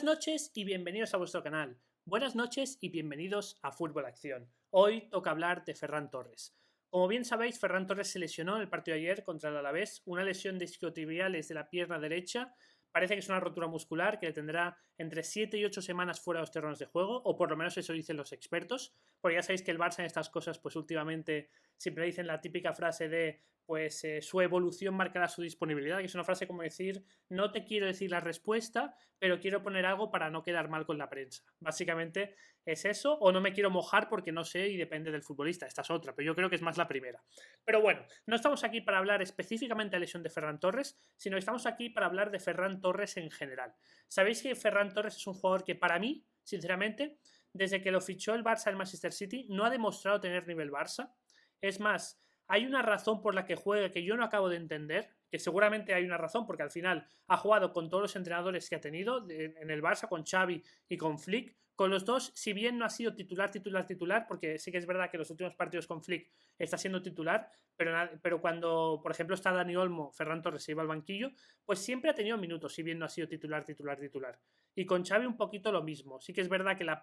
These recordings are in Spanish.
Buenas noches y bienvenidos a vuestro canal. Buenas noches y bienvenidos a Fútbol Acción. Hoy toca hablar de Ferran Torres. Como bien sabéis, Ferran Torres se lesionó en el partido de ayer contra el Alavés, una lesión de isquiotibiales de la pierna derecha. Parece que es una rotura muscular que le tendrá entre 7 y 8 semanas fuera de los terrenos de juego, o por lo menos eso dicen los expertos, porque ya sabéis que el Barça en estas cosas, pues últimamente siempre dicen la típica frase de su evolución marcará su disponibilidad, que es una frase como decir, no te quiero decir la respuesta, pero quiero poner algo para no quedar mal con la prensa. Básicamente es eso, o no me quiero mojar porque no sé y depende del futbolista. Esta es otra, pero yo creo que es más la primera. Pero bueno, no estamos aquí para hablar específicamente de la lesión de Ferran Torres, sino que estamos aquí para hablar de Ferran Torres en general. Sabéis que Ferran Torres es un jugador que para mí, sinceramente, desde que lo fichó el Barça al Manchester City, no ha demostrado tener nivel Barça. Es más, hay una razón por la que juega que yo no acabo de entender, que seguramente hay una razón, porque al final ha jugado con todos los entrenadores que ha tenido en el Barça, con Xavi y con Flick. Con los dos, si bien no ha sido titular, porque sí que es verdad que los últimos partidos con Flick está siendo titular, pero cuando, por ejemplo, está Dani Olmo, Ferran Torres se iba al banquillo, pues siempre ha tenido minutos, si bien no ha sido titular. Y con Xavi un poquito lo mismo. Sí que es verdad que a las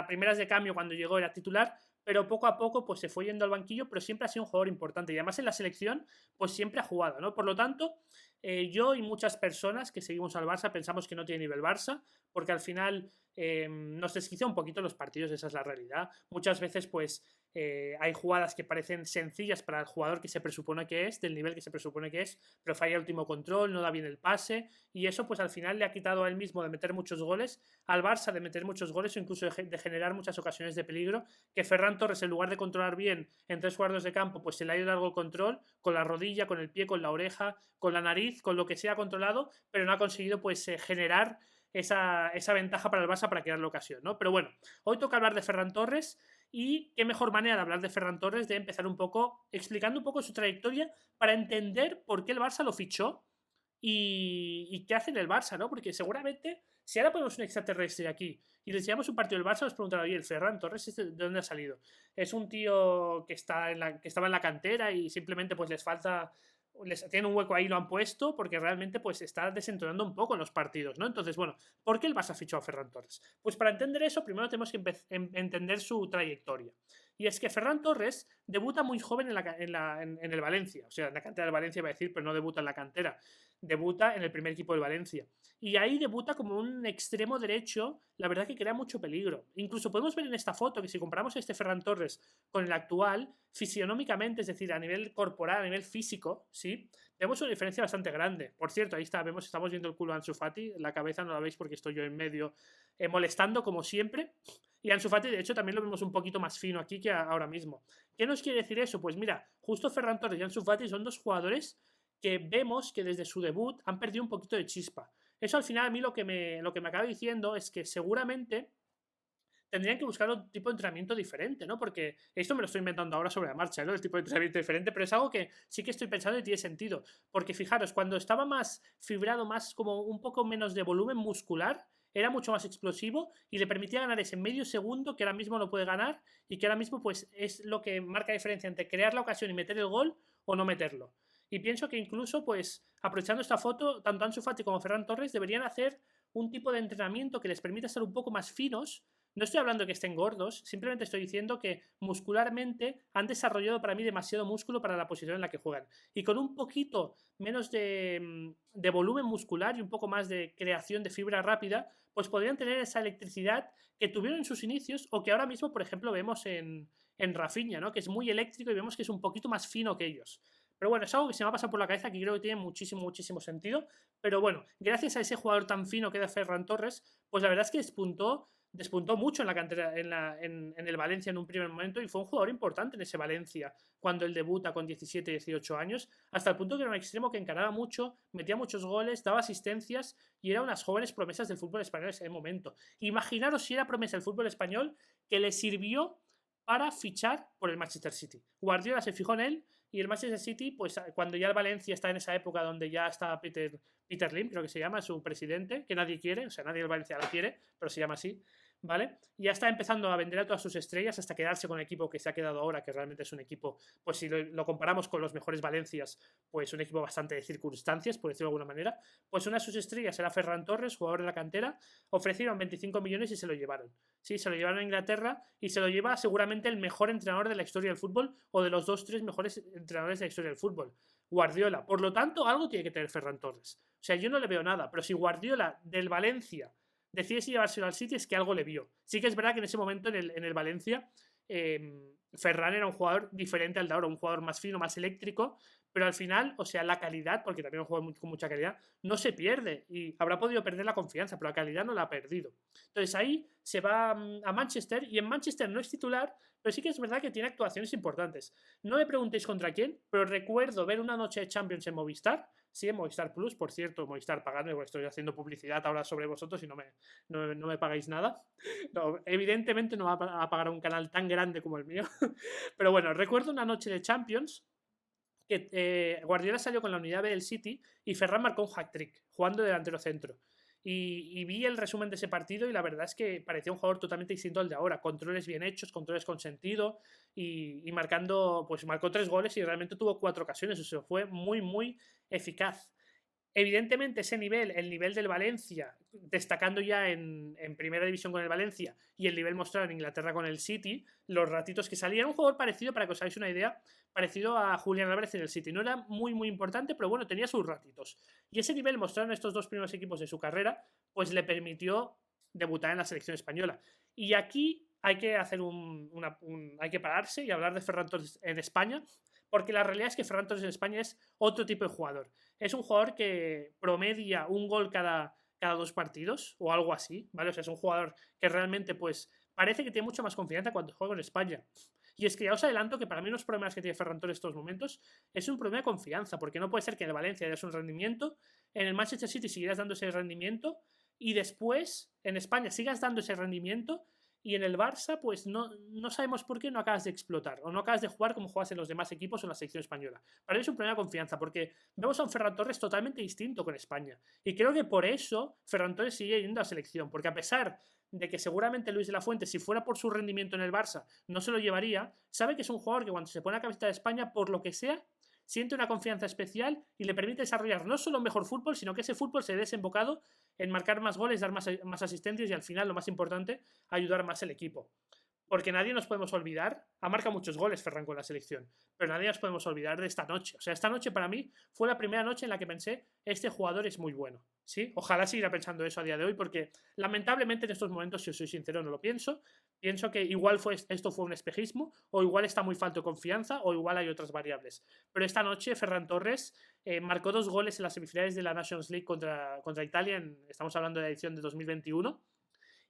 primeras de cambio cuando llegó era titular, pero poco a poco pues se fue yendo al banquillo, pero siempre ha sido un jugador importante y además en la selección pues siempre ha jugado, ¿no? Por lo tanto, yo y muchas personas que seguimos al Barça pensamos que no tiene nivel Barça, porque al final nos desquicia un poquito los partidos, esa es la realidad. Muchas veces pues hay jugadas que parecen sencillas para el jugador que se presupone que es, del nivel que se presupone que es, pero falla el último control, no da bien el pase, y eso pues al final le ha quitado a él mismo de meter muchos goles, al Barça de meter muchos goles o incluso de generar muchas ocasiones de peligro, que Ferran Torres en lugar de controlar bien en 3 cuartos de campo, pues se le ha ido largo el control, con la rodilla, con el pie, con la oreja, con la nariz, con lo que sea controlado, pero no ha conseguido pues generar esa ventaja para el Barça para crear la ocasión, ¿no? Pero bueno, hoy toca hablar de Ferran Torres y qué mejor manera de hablar de Ferran Torres de empezar un poco explicando un poco su trayectoria para entender por qué el Barça lo fichó y qué hace en el Barça, ¿no? Porque seguramente si ahora ponemos un extraterrestre aquí y le enseñamos un partido del Barça, nos preguntará, oye, el Ferran Torres, ¿de dónde ha salido? Es un tío que estaba en la cantera y simplemente pues tiene un hueco ahí, lo han puesto, porque realmente pues está desentonando un poco en los partidos, ¿no? Entonces, bueno, ¿por qué el Barça fichó a Ferran Torres? Pues para entender eso, primero tenemos que entender su trayectoria. Y es que Ferran Torres debuta muy joven en el Valencia, o sea, en la cantera del Valencia iba a decir, pero no debuta en la cantera, debuta en el primer equipo del Valencia. Y ahí debuta como un extremo derecho, la verdad que crea mucho peligro. Incluso podemos ver en esta foto que si comparamos a este Ferran Torres con el actual, fisionómicamente, es decir, a nivel corporal, a nivel físico, ¿sí? Vemos una diferencia bastante grande. Por cierto, ahí estamos viendo el culo de Ansu Fati, la cabeza no la veis porque estoy yo en medio molestando como siempre. Y Ansu Fati, de hecho, también lo vemos un poquito más fino aquí que ahora mismo. ¿Qué nos quiere decir eso? Pues mira, justo Ferran Torres y Ansu Fati son dos jugadores que vemos que desde su debut han perdido un poquito de chispa. Eso al final a mí lo que me acaba diciendo es que seguramente tendrían que buscar un tipo de entrenamiento diferente, ¿no? Porque esto me lo estoy inventando ahora sobre la marcha, ¿no? El tipo de entrenamiento diferente, pero es algo que sí que estoy pensando y tiene sentido. Porque fijaros, cuando estaba más fibrado, más como un poco menos de volumen muscular, era mucho más explosivo y le permitía ganar ese medio segundo que ahora mismo no puede ganar y que ahora mismo pues es lo que marca la diferencia entre crear la ocasión y meter el gol o no meterlo. Y pienso que incluso, pues, aprovechando esta foto, tanto Ansu Fati como Ferran Torres deberían hacer un tipo de entrenamiento que les permita ser un poco más finos. No estoy hablando de que estén gordos, simplemente estoy diciendo que muscularmente han desarrollado para mí demasiado músculo para la posición en la que juegan. Y con un poquito menos de volumen muscular y un poco más de creación de fibra rápida, pues podrían tener esa electricidad que tuvieron en sus inicios o que ahora mismo, por ejemplo, vemos en Rafinha, ¿no? Que es muy eléctrico y vemos que es un poquito más fino que ellos. Pero bueno, es algo que se me ha pasado por la cabeza que creo que tiene muchísimo sentido. Pero bueno, gracias a ese jugador tan fino que era Ferran Torres, pues la verdad es que despuntó mucho en la cantera, en el Valencia en un primer momento y fue un jugador importante en ese Valencia cuando él debuta con 17, 18 años, hasta el punto que era un extremo que encaraba mucho, metía muchos goles, daba asistencias y era unas jóvenes promesas del fútbol español en ese momento. Imaginaros si era promesa del fútbol español que le sirvió para fichar por el Manchester City. Guardiola se fijó en él y el Manchester City, pues cuando ya el Valencia está en esa época donde ya está Peter Lim, creo que se llama, su presidente, que nadie quiere, o sea, nadie del Valencia lo quiere, pero se llama así, ¿vale? Y ya está empezando a vender a todas sus estrellas hasta quedarse con el equipo que se ha quedado ahora, que realmente es un equipo, pues si lo comparamos con los mejores Valencias, pues un equipo bastante de circunstancias, por decirlo de alguna manera. Pues una de sus estrellas era Ferran Torres, jugador de la cantera, ofrecieron 25 millones y se lo llevaron. Sí, se lo llevaron a Inglaterra y se lo lleva seguramente el mejor entrenador de la historia del fútbol o de los 2-3 mejores entrenadores de la historia del fútbol, Guardiola. Por lo tanto, algo tiene que tener Ferran Torres. O sea, yo no le veo nada, pero si Guardiola del Valencia decidiese llevárselo al City es que algo le vio. Sí que es verdad que en ese momento en el Valencia Ferran era un jugador diferente al de ahora, un jugador más fino, más eléctrico, pero al final, o sea, la calidad, porque también un jugador con mucha calidad, no se pierde y habrá podido perder la confianza, pero la calidad no la ha perdido. Entonces ahí se va a Manchester y en Manchester no es titular, pero sí que es verdad que tiene actuaciones importantes. No me preguntéis contra quién, pero recuerdo ver una noche de Champions en Movistar. Sí, en Movistar Plus, por cierto, Movistar, pagadme, porque estoy haciendo publicidad ahora sobre vosotros y no me pagáis nada. No, evidentemente no va a pagar un canal tan grande como el mío. Pero bueno, recuerdo una noche de Champions que Guardiola salió con la unidad B del City y Ferran marcó un hat-trick, jugando de delantero centro. Y vi el resumen de ese partido y la verdad es que parecía un jugador totalmente distinto al de ahora. Controles bien hechos, controles con sentido y marcando, pues marcó 3 goles y realmente tuvo 4 ocasiones. O sea, fue muy, muy eficaz. Evidentemente ese nivel, el nivel del Valencia, destacando ya en primera división con el Valencia y el nivel mostrado en Inglaterra con el City, los ratitos que salían, un jugador parecido, para que os hagáis una idea, parecido a Julián Álvarez en el City. No era muy, muy importante, pero bueno, tenía sus ratitos. Y ese nivel mostrado en estos 2 primeros equipos de su carrera, pues le permitió debutar en la selección española. Y aquí hay que hacer hay que pararse y hablar de Ferran Torres en España, porque la realidad es que Ferran Torres en España es otro tipo de jugador. Es un jugador que promedia un gol cada 2 partidos o algo así, ¿vale? O sea, es un jugador que realmente, pues, parece que tiene mucha más confianza cuando juega en España. Y es que ya os adelanto que para mí unos problemas que tiene Ferran Torres en estos momentos es un problema de confianza, porque no puede ser que en el Valencia des un rendimiento, en el Manchester City siguieras dando ese rendimiento y después en España sigas dando ese rendimiento y en el Barça, pues no sabemos por qué no acabas de explotar o no acabas de jugar como juegas en los demás equipos o en la selección española. Para mí es un problema de confianza, porque vemos a un Ferran Torres totalmente distinto con España. Y creo que por eso Ferran Torres sigue yendo a la selección, porque a pesar de que seguramente Luis de la Fuente, si fuera por su rendimiento en el Barça, no se lo llevaría, sabe que es un jugador que cuando se pone a camiseta de España, por lo que sea, siente una confianza especial y le permite desarrollar no solo un mejor fútbol, sino que ese fútbol se ve desembocado en marcar más goles, dar más asistencias y al final, lo más importante, ayudar más al equipo. Porque nadie nos podemos olvidar, ha marcado muchos goles Ferran con la selección, pero nadie nos podemos olvidar de esta noche. O sea, esta noche para mí fue la primera noche en la que pensé, este jugador es muy bueno. ¿Sí? Ojalá siga pensando eso a día de hoy, porque lamentablemente en estos momentos, si os soy sincero, no lo pienso. Pienso que igual esto fue un espejismo, o igual está muy falto de confianza, o igual hay otras variables. Pero esta noche Ferran Torres marcó 2 goles en las semifinales de la Nations League contra Italia, estamos hablando de la edición de 2021,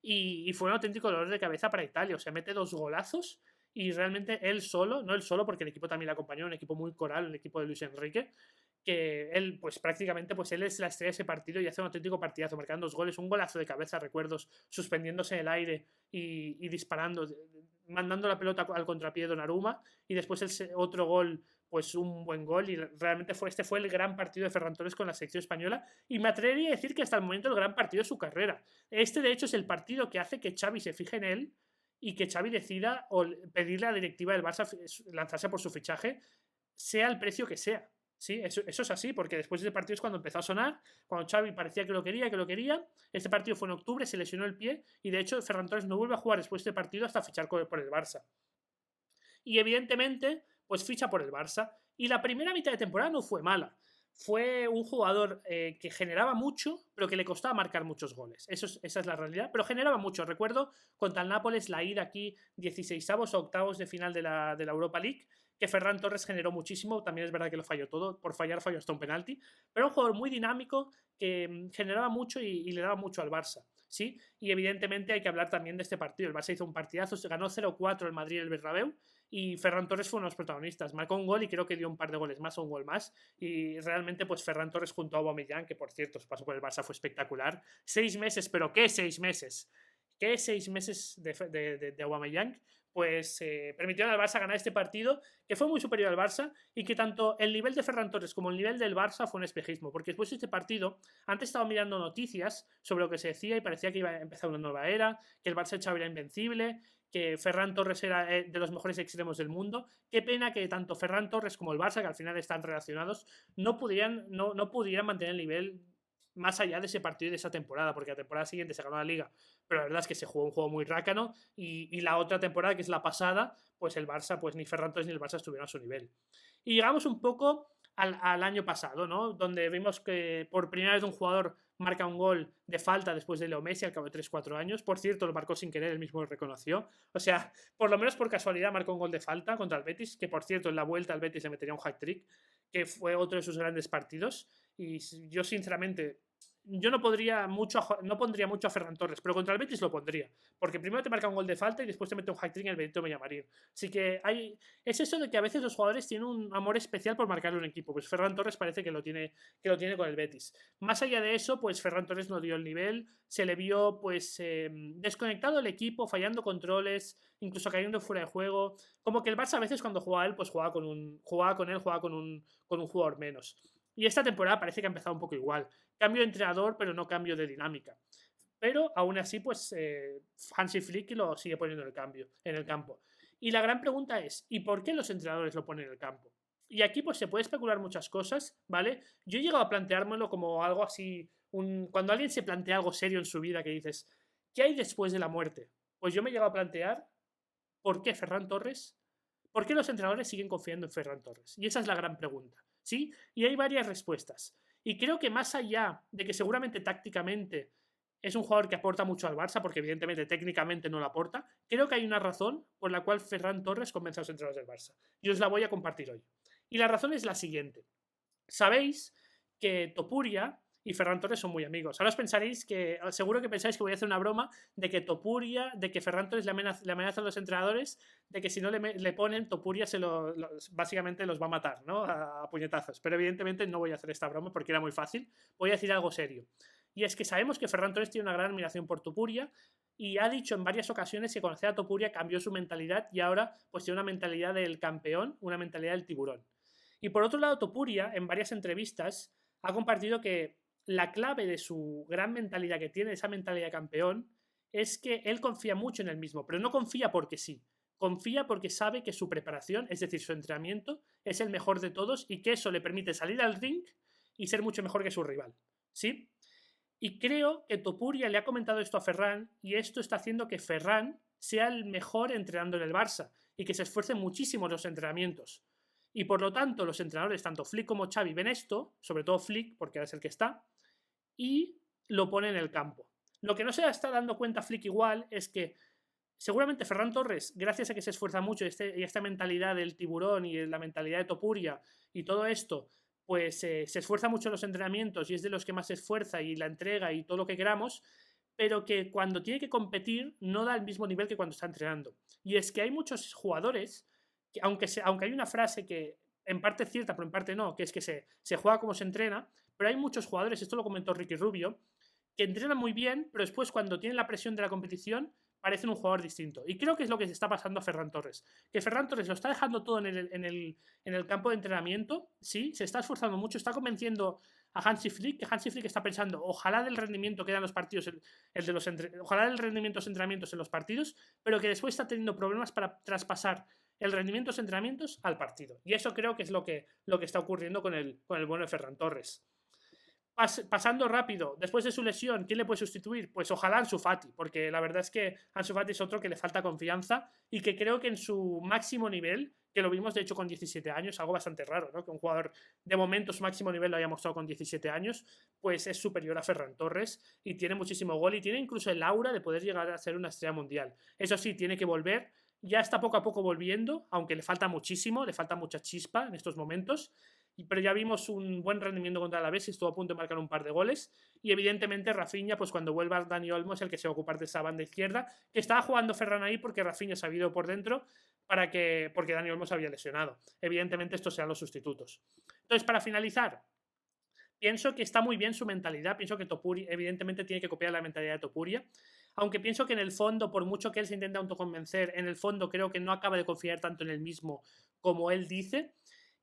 y fue un auténtico dolor de cabeza para Italia. O sea, mete 2 golazos y realmente él solo, no él solo, porque el equipo también le acompañó, un equipo muy coral, el equipo de Luis Enrique, que él, pues prácticamente, pues él es la estrella de ese partido y hace un auténtico partidazo, marcando 2 goles, un golazo de cabeza, recuerdos, suspendiéndose en el aire y disparando, mandando la pelota al contrapié de Donnarumma, y después otro gol, pues un buen gol, y realmente este fue el gran partido de Ferran Torres con la selección española, y me atrevería a decir que hasta el momento el gran partido de su carrera. Este, de hecho, es el partido que hace que Xavi se fije en él y que Xavi decida pedirle a la directiva del Barça lanzarse por su fichaje, sea el precio que sea. Sí, eso es así, porque después de ese partido es cuando empezó a sonar, cuando Xavi parecía que lo quería. Este partido fue en octubre, se lesionó el pie y de hecho Ferran Torres no vuelve a jugar después de este partido hasta fichar por el Barça. Y evidentemente, pues ficha por el Barça. Y la primera mitad de temporada no fue mala. Fue un jugador que generaba mucho, pero que le costaba marcar muchos goles. Esa es la realidad, pero generaba mucho. Recuerdo contra el Nápoles la ida aquí 16avos o octavos de final de la Europa League, que Ferran Torres generó muchísimo. También es verdad que lo falló todo, por fallar falló hasta un penalti, pero un jugador muy dinámico que generaba mucho y le daba mucho al Barça. ¿Sí? Y evidentemente hay que hablar también de este partido. El Barça hizo un partidazo, se ganó 0-4 el Madrid el Bernabéu y Ferran Torres fue uno de los protagonistas. Marcó un gol y creo que dio un par de goles más o un gol más. Y realmente, pues Ferran Torres junto a Aubameyang, que por cierto su paso por el Barça fue espectacular. 6 meses, pero ¿qué 6 meses? ¿Qué 6 meses de Aubameyang? pues permitieron al Barça ganar este partido, que fue muy superior al Barça y que tanto el nivel de Ferran Torres como el nivel del Barça fue un espejismo, porque después de este partido, antes estaba mirando noticias sobre lo que se decía y parecía que iba a empezar una nueva era, que el Barça Xavi era invencible, que Ferran Torres era de los mejores extremos del mundo. Qué pena que tanto Ferran Torres como el Barça, que al final están relacionados, no pudieran mantener el nivel más allá de ese partido y de esa temporada, porque la temporada siguiente se ganó la Liga, pero la verdad es que se jugó un juego muy rácano y la otra temporada, que es la pasada, pues el Barça, pues ni Ferran Torres ni el Barça estuvieron a su nivel. Y llegamos un poco al año pasado, ¿no? Donde vimos que por primera vez un jugador marca un gol de falta después de Leo Messi al cabo de 3-4 años. Por cierto, lo marcó sin querer, él mismo lo reconoció. O sea, por lo menos por casualidad marcó un gol de falta contra el Betis, que por cierto en la vuelta al Betis le metería un hat-trick, que fue otro de sus grandes partidos. Y yo sinceramente, yo no pondría mucho a Ferran Torres, pero contra el Betis lo pondría, porque primero te marca un gol de falta y después te mete un hat-trick en el Benito Villamarín. Así que es eso de que a veces los jugadores tienen un amor especial por marcarle un equipo. Pues Ferran Torres parece que lo tiene con el Betis. Más allá de eso, pues Ferran Torres no dio el nivel, se le vio pues desconectado del equipo, fallando controles, incluso cayendo fuera de juego. Como que el Barça a veces cuando jugaba él, pues jugaba con un jugador menos. Y esta temporada parece que ha empezado un poco igual. Cambio de entrenador, pero no cambio de dinámica. Pero aún así, pues Hansi Flick lo sigue poniendo en el campo. Y la gran pregunta es, ¿y por qué los entrenadores lo ponen en el campo? Y aquí pues se puede especular muchas cosas, ¿vale? Yo he llegado a planteármelo como algo así, cuando alguien se plantea algo serio en su vida, que dices, ¿qué hay después de la muerte? Pues yo me he llegado a plantear, ¿por qué Ferran Torres? ¿Por qué los entrenadores siguen confiando en Ferran Torres? Y esa es la gran pregunta, ¿sí? Y hay varias respuestas. Y creo que más allá de que seguramente tácticamente es un jugador que aporta mucho al Barça, porque evidentemente técnicamente no lo aporta, creo que hay una razón por la cual Ferran Torres convence a los entrenadores del Barça. Y os la voy a compartir hoy. Y la razón es la siguiente. Sabéis que Topuria y Ferran Torres son muy amigos. Ahora os pensaréis que, seguro que pensáis que voy a hacer una broma de que Topuria, de que Ferran Torres le amenaza a los entrenadores, de que si no le ponen, Topuria básicamente los va a matar, ¿no? A puñetazos. Pero evidentemente no voy a hacer esta broma porque era muy fácil. Voy a decir algo serio. Y es que sabemos que Ferran Torres tiene una gran admiración por Topuria y ha dicho en varias ocasiones que conocer a Topuria cambió su mentalidad y ahora pues tiene una mentalidad del campeón, una mentalidad del tiburón. Y por otro lado, Topuria, en varias entrevistas, ha compartido que la clave de su gran mentalidad que tiene, esa mentalidad de campeón, es que él confía mucho en él mismo, pero no confía porque sí. Confía porque sabe que su preparación, es decir, su entrenamiento, es el mejor de todos y que eso le permite salir al ring y ser mucho mejor que su rival. ¿Sí? Y creo que Topuria le ha comentado esto a Ferran y esto está haciendo que Ferran sea el mejor entrenando en el Barça y que se esfuerce muchísimo en los entrenamientos. Y por lo tanto, los entrenadores, tanto Flick como Xavi, ven esto, sobre todo Flick, porque es el que está, y lo pone en el campo. Lo que no se está dando cuenta Flick igual es que seguramente Ferran Torres, gracias a que se esfuerza mucho y esta mentalidad del tiburón y la mentalidad de Topuria y todo esto, pues se esfuerza mucho en los entrenamientos y es de los que más se esfuerza y la entrega y todo lo que queramos, pero que cuando tiene que competir no da el mismo nivel que cuando está entrenando. Y es que hay muchos jugadores que, aunque hay una frase que en parte es cierta, pero en parte no, que es que se juega como se entrena, pero hay muchos jugadores, esto lo comentó Ricky Rubio, que entrenan muy bien, pero después cuando tienen la presión de la competición parecen un jugador distinto. Y creo que es lo que se está pasando a Ferran Torres. Que Ferran Torres lo está dejando todo en el campo de entrenamiento, sí, se está esforzando mucho, está convenciendo a Hansi Flick, que Hansi Flick está pensando, ojalá del rendimiento que dan los partidos, ojalá del rendimiento de los entrenamientos en los partidos, pero que después está teniendo problemas para traspasar el rendimiento de los entrenamientos al partido. Y eso creo que es lo que está ocurriendo con el bueno de Ferran Torres. Pasando rápido, después de su lesión, ¿quién le puede sustituir? Pues ojalá Ansu Fati, porque la verdad es que Ansu Fati es otro que le falta confianza y que creo que en su máximo nivel, que lo vimos de hecho con 17 años, algo bastante raro, ¿no? Que un jugador de momento su máximo nivel lo haya mostrado con 17 años, pues es superior a Ferran Torres y tiene muchísimo gol y tiene incluso el aura de poder llegar a ser una estrella mundial. Eso sí, tiene que volver, ya está poco a poco volviendo, aunque le falta muchísimo, le falta mucha chispa en estos momentos, pero ya vimos un buen rendimiento contra el Alavés y estuvo a punto de marcar un par de goles. Y evidentemente Rafinha, pues cuando vuelva Dani Olmo es el que se va a ocupar de esa banda izquierda, que estaba jugando Ferran ahí porque Rafinha se había ido por dentro porque Dani Olmo se había lesionado. Evidentemente estos serán los sustitutos. Entonces, para finalizar, pienso que está muy bien su mentalidad, pienso que Topuria evidentemente tiene que copiar la mentalidad de Topuria. aunque pienso que en el fondo, por mucho que él se intente autoconvencer, en el fondo creo que no acaba de confiar tanto en él mismo como él dice.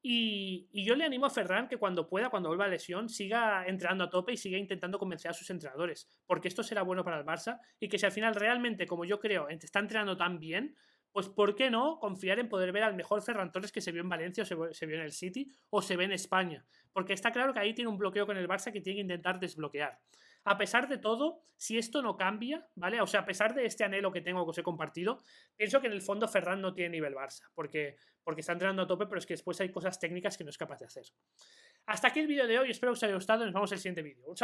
Y yo le animo a Ferran que cuando pueda, cuando vuelva a lesión, siga entrenando a tope y siga intentando convencer a sus entrenadores, porque esto será bueno para el Barça y que si al final realmente, como yo creo, está entrenando tan bien, pues ¿por qué no confiar en poder ver al mejor Ferran Torres que se vio en Valencia o se vio en el City o se ve en España? Porque está claro que ahí tiene un bloqueo con el Barça que tiene que intentar desbloquear. A pesar de todo, si esto no cambia, ¿vale? O sea, a pesar de este anhelo que tengo que os he compartido, pienso que en el fondo Ferran no tiene nivel Barça, porque está entrenando a tope, pero es que después hay cosas técnicas que no es capaz de hacer. Hasta aquí el vídeo de hoy, espero que os haya gustado, nos vemos en el siguiente vídeo. Un saludo.